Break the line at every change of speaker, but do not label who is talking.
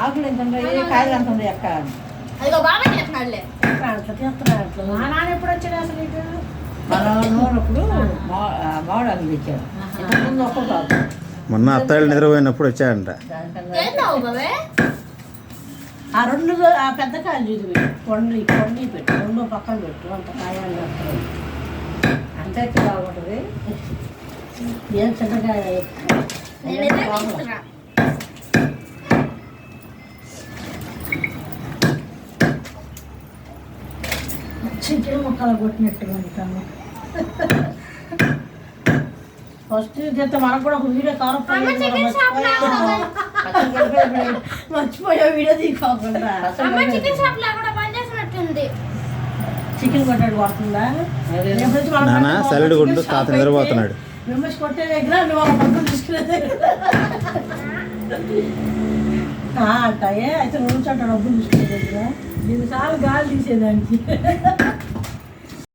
ఆకులు ఎంత ఉన్నాయి, కాయలు ఎంత ఉన్నాయి అక్క.
అదిగో బాగా చేస్తున్నాడులే.
మా నాన్న ఎప్పుడు వచ్చాడు అసలు ఇటు?
మనప్పుడు మామిడాకులు తెచ్చాడు. ఇంతకుముందు ఒక్కొక్క ఆకు.
మొన్న అత్తాయిలు నిద్రపోయినప్పుడు వచ్చాడంట.
ఏంటావు బాబే?
ఆ రెండు ఆ పెద్ద కాయలు చూసి కొండి పెట్టు, రెండో పక్కన పెట్టు, అంత కాయాలు
అంతే బాగుంటుంది.
ఏం చిన్నకాయ
నేనైతే తీసుకున్నా.
చికెన్ ముక్కలు కొట్టినట్టుగా ఉంటాను. ఫస్ట్ చేస్తే మనకు కూడా ఒక వీడియో మర్చిపోయా వీడియో తీసుకోకుండా.
చికెన్ షాప్ లో కూడా పనిచేసినట్టుంది.
చికెన్ కొట్టాడు కొడుతుందా?
నాన్న సైలెంట్ గుండు తాత నిద్రపోతున్నాడు.
మిమ్మల్ని కొట్టే దగ్గర నువ్వు ఒక పక్కన తీసుకునే అంటాయే. అయితే రోజు అంట డబ్బులు తీసుకునే దగ్గర 2 సార్లు గాలి తీసేదానికి.